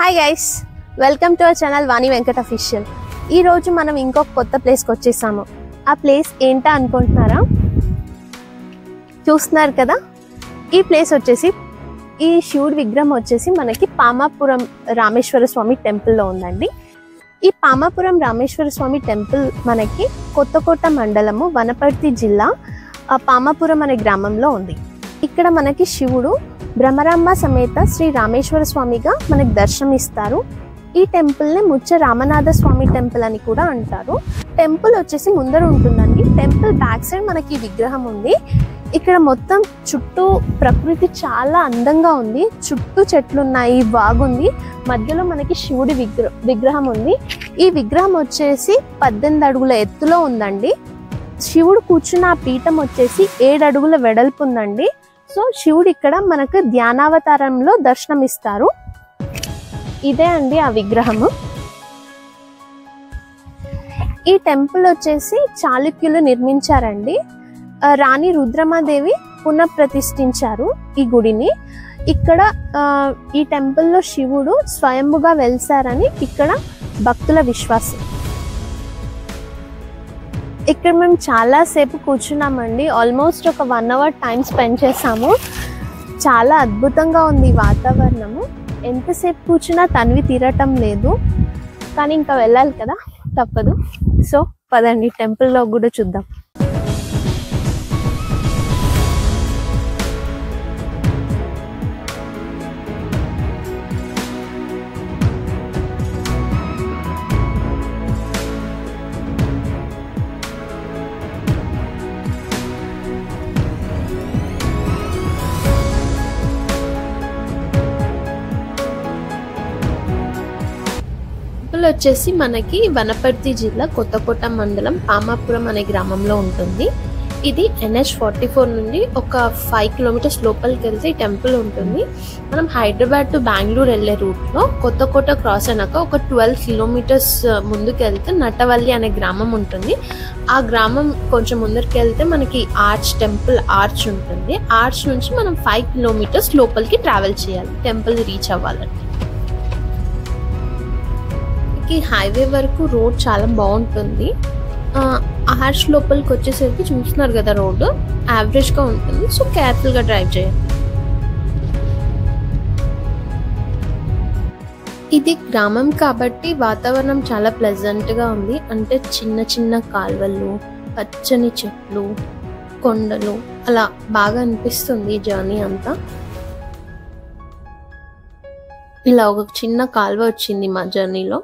Hi guys, welcome to our channel Vani Venkat official. ఈ రోజు మనం ఇంకొక కొత్త ప్లేస్కి వచ్చేసాము. ఆ ప్లేస్ ఏంటా అనుకుంటున్నారా? చూస్తున్నారు కదా, ఈ ప్లేస్ వచ్చేసి ఈ శివుడి విగ్రహం వచ్చేసి మనకి పామాపురం రామేశ్వర స్వామి టెంపుల్లో ఉందండి. ఈ పామాపురం రామేశ్వర స్వామి టెంపుల్ మనకి కొత్తకోట మండలము, వనపర్తి జిల్లా, పామాపురం అనే గ్రామంలో ఉంది. ఇక్కడ మనకి శివుడు భ్రమరాంబ సమేత శ్రీ రామేశ్వర స్వామిగా మనకి దర్శనమిస్తారు. ఈ టెంపుల్ని ముచ్చ రామనాథ స్వామి టెంపుల్ అని కూడా అంటారు. టెంపుల్ వచ్చేసి ముందర ఉంటుందండి. టెంపుల్ బ్యాక్ సైడ్ మనకి విగ్రహం ఉంది. ఇక్కడ మొత్తం చుట్టూ ప్రకృతి చాలా అందంగా ఉంది. చుట్టూ చెట్లు ఉన్నాయి, వాగుంది, మధ్యలో మనకి శివుడి విగ్రహం ఉంది. ఈ విగ్రహం వచ్చేసి 18 అడుగుల ఎత్తులో ఉందండి. శివుడు కూర్చున్న ఆ పీఠం వచ్చేసి 7 అడుగుల వెడల్పు ఉందండి. సో శివుడు ఇక్కడ మనకు ధ్యానావతారంలో దర్శనమిస్తారు. ఇదే అండి ఆ విగ్రహము. ఈ టెంపుల్ వచ్చేసి చాళుక్యులు నిర్మించారండి. రాణి రుద్రమాదేవి పునఃప్రతిష్ఠించారు ఈ గుడిని. ఇక్కడ ఈ టెంపుల్లో శివుడు స్వయంభుగా వెలిసారని ఇక్కడ భక్తుల విశ్వాసం. ఇక్కడ మేము చాలాసేపు కూర్చున్నామండి. ఆల్మోస్ట్ ఒక 1 అవర్ టైం స్పెండ్ చేసాము. చాలా అద్భుతంగా ఉంది వాతావరణము. ఎంతసేపు కూర్చున్నా తనివి తీరటం లేదు, కానీ ఇంకా వెళ్ళాలి కదా, తప్పదు. సో పదండి, టెంపుల్లో కూడా చూద్దాం. వచ్చేసి మనకి వనపర్తి జిల్లా కొత్తకోట మండలం పామాపురం అనే గ్రామంలో ఉంటుంది. ఇది NH44 నుండి ఒక 5 కిలోమీటర్స్ లోపలికి వెళ్తే ఈ టెంపుల్ ఉంటుంది. మనం హైదరాబాద్ టు బెంగళూరు వెళ్ళే రూట్లో కొత్తకోట క్రాస్ అయినాక ఒక 12 కిలోమీటర్స్ ముందుకు వెళ్తే నటవల్లి అనే గ్రామం ఉంటుంది. ఆ గ్రామం కొంచెం ముందరికి వెళ్తే మనకి టెంపుల్ ఆర్చ్ ఉంటుంది. ఆర్చ్ నుంచి మనం 5 కిలోమీటర్స్ లోపలికి ట్రావెల్ చేయాలి టెంపుల్ రీచ్ అవ్వాలంటే. హైవే వరకు రోడ్ చాలా బాగుంటుంది. ఆర్చ్ లోపలికి వచ్చేసరికి చూస్తున్నారు కదా, రోడ్డు యావరేజ్గా ఉంటుంది. సో కేర్ఫుల్గా డ్రైవ్ చేయాలి. ఇది గ్రామం కాబట్టి వాతావరణం చాలా ప్లెజెంట్గా ఉంది. అంటే చిన్న చిన్న కాల్వలు, పచ్చని చెట్లు, కొండలు, అలా బాగా అనిపిస్తుంది జర్నీ అంతా. ఇలా ఒక చిన్న కాల్వ వచ్చింది మా జర్నీలో.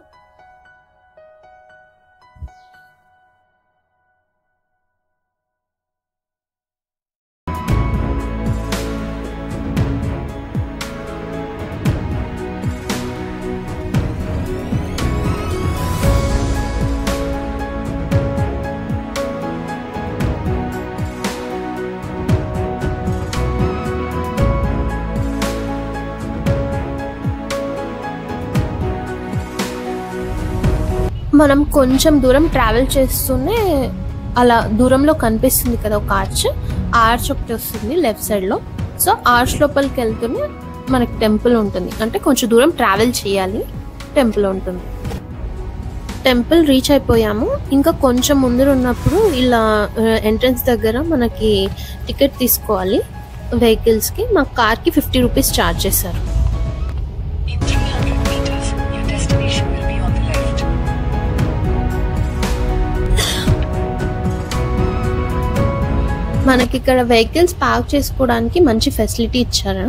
మనం కొంచెం దూరం ట్రావెల్ చేస్తూనే అలా దూరంలో కనిపిస్తుంది కదా ఒక ఆర్చ్ ఒకటి వస్తుంది లెఫ్ట్ సైడ్లో. సో ఆర్చ్ లోపలికి వెళ్తూనే మనకి టెంపుల్ ఉంటుంది. అంటే కొంచెం దూరం ట్రావెల్ చేయాలి, టెంపుల్ ఉంటుంది. టెంపుల్ రీచ్ అయిపోయాము. ఇంకా కొంచెం ముందర ఉన్నప్పుడు ఇలా ఎంట్రన్స్ దగ్గర మనకి టికెట్ తీసుకోవాలి వెహికల్స్కి. మా కార్కి 50 రూపీస్ ఛార్జ్ చేశారు. మనకి ఇక్కడ వెహికల్స్ పార్క్ చేసుకోవడానికి మంచి ఫెసిలిటీ ఇచ్చారు.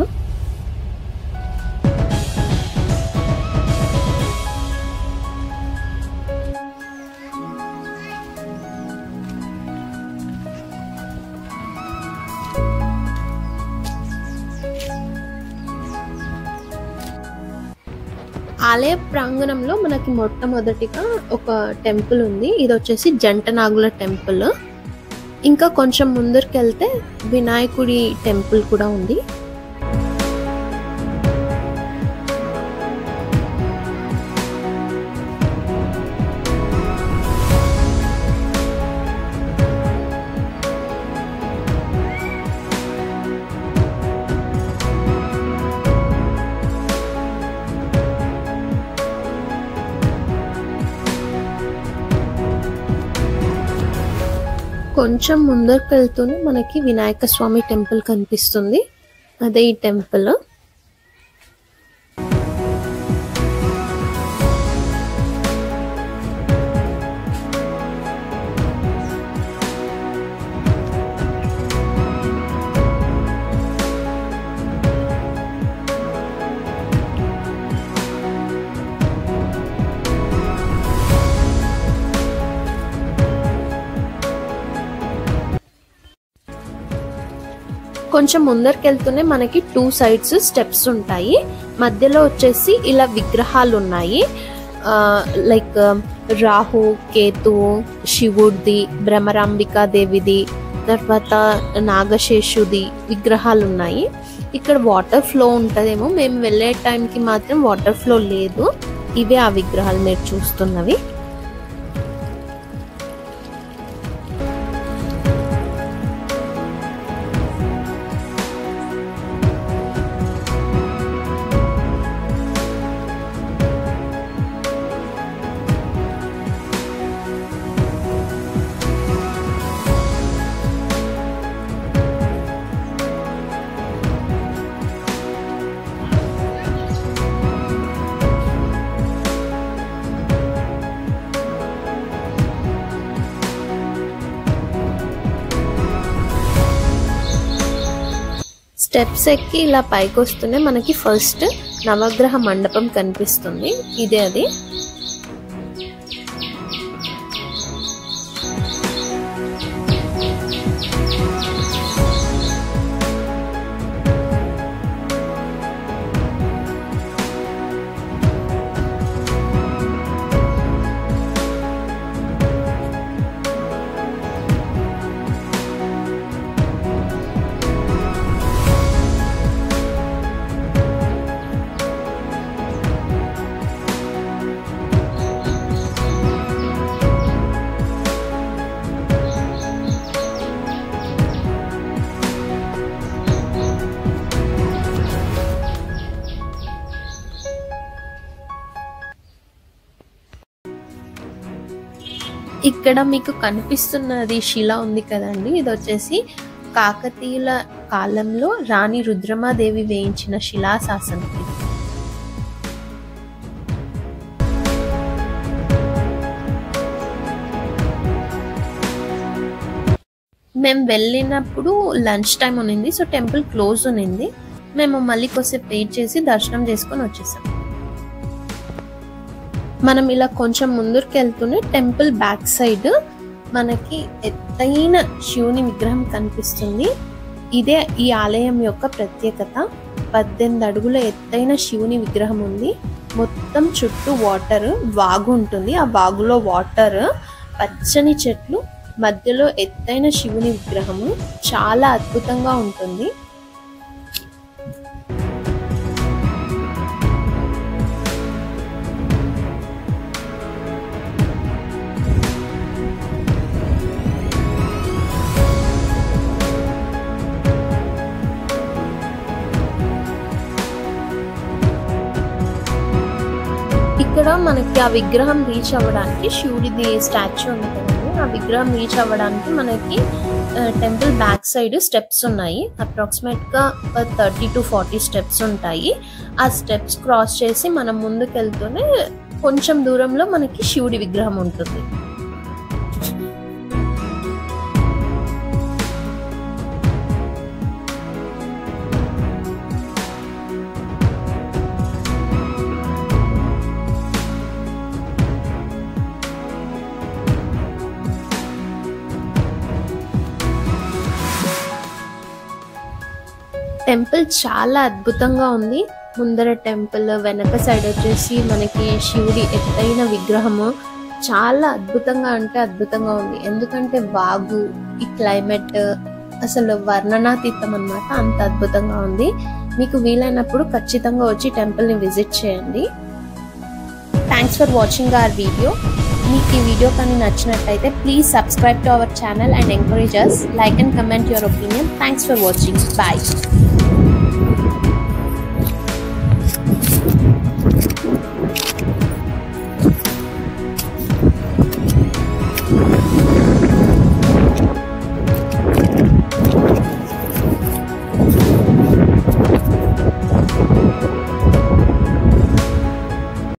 ఆలయ ప్రాంగణంలో మనకి మొట్టమొదటిగా ఒక టెంపుల్ ఉంది. ఇది వచ్చేసి జంటనాగుల టెంపుల్. ఇంకా కొంచెం ముందరికి వెళ్తే వినాయకుడి టెంపుల్ కూడా ఉంది. కొంచెం ముందరికి వెళ్తూనే మనకి వినాయక స్వామి టెంపుల్ కనిపిస్తుంది. అదే ఈ టెంపుల్. కొంచెం ముందరికి వెళ్తూనే మనకి 2 సైడ్స్ స్టెప్స్ ఉంటాయి. మధ్యలో వచ్చేసి ఇలా విగ్రహాలు ఉన్నాయి. లైక్ రాహు, కేతు, శివుడిది, భ్రమరాంబికా దేవిది, తర్వాత నాగశేషుది విగ్రహాలు ఉన్నాయి. ఇక్కడ వాటర్ ఫ్లో ఉంటుందేమో, మేము వెళ్ళే టైంకి మాత్రం వాటర్ ఫ్లో లేదు. ఇవే ఆ విగ్రహాలు మీరు చూస్తున్నవి. స్టెప్స్ ఎక్కి ఇలా పైకి వస్తూనే మనకి ఫస్ట్ నవగ్రహ మండపం కనిపిస్తుంది. ఇదే అది. ఇక్కడ మీకు కనిపిస్తున్నది శిల ఉంది కదండి, ఇది వచ్చేసి కాకతీయుల కాలంలో రాణి రుద్రమాదేవి వేయించిన శిలాశాసనం. మేము వెళ్ళినప్పుడు లంచ్ టైం ఉన్నింది, సో టెంపుల్ క్లోజ్ ఉన్నింది. మేము మళ్ళీ కొద్దిసేపు వెయిట్ చేసి దర్శనం చేసుకొని వచ్చేసాం. మనం ఇలా కొంచెం ముందుకు వెళ్తూనే టెంపుల్ బ్యాక్ సైడ్ మనకి ఎత్తైన శివుని విగ్రహం కనిపిస్తుంది. ఇదే ఈ ఆలయం యొక్క ప్రత్యేకత. 18 అడుగుల ఎత్తైన శివుని విగ్రహం ఉంది. మొత్తం చుట్టూ వాటర్, వాగు ఉంటుంది. ఆ వాగులో వాటర్, పచ్చని చెట్లు, మధ్యలో ఎత్తైన శివుని విగ్రహము చాలా అద్భుతంగా ఉంటుంది. ఇక్కడ మనకి ఆ విగ్రహం రీచ్ అవ్వడానికి, శివుడిది స్టాచ్యూ ఉంది కదండి, ఆ విగ్రహం రీచ్ అవ్వడానికి మనకి టెంపుల్ బ్యాక్ సైడ్ స్టెప్స్ ఉన్నాయి. అప్రాక్సిమేట్ గా 30 to 40 స్టెప్స్ ఉంటాయి. ఆ స్టెప్స్ క్రాస్ చేసి మనం ముందుకు వెళ్తూనే కొంచెం దూరంలో మనకి శివుడి విగ్రహం ఉంటుంది. టెంపుల్ చాలా అద్భుతంగా ఉంది. ముందర టెంపుల్, వెనక సైడ్ వచ్చేసి మనకి శివుడి ఎత్తైన విగ్రహము చాలా అద్భుతంగా అంటే అద్భుతంగా ఉంది. ఎందుకంటే వాగు, ఈ క్లైమేట్ అసలు వర్ణనాతీతం అన్నమాట. అంత అద్భుతంగా ఉంది. మీకు వీలైనప్పుడు ఖచ్చితంగా వచ్చి టెంపుల్ని విజిట్ చేయండి. Thanks for watching our video. మీకు ఈ వీడియో కానీ నచ్చినట్టయితే please subscribe to our channel and encourage us. Like and comment your opinion. Thanks for watching. Bye.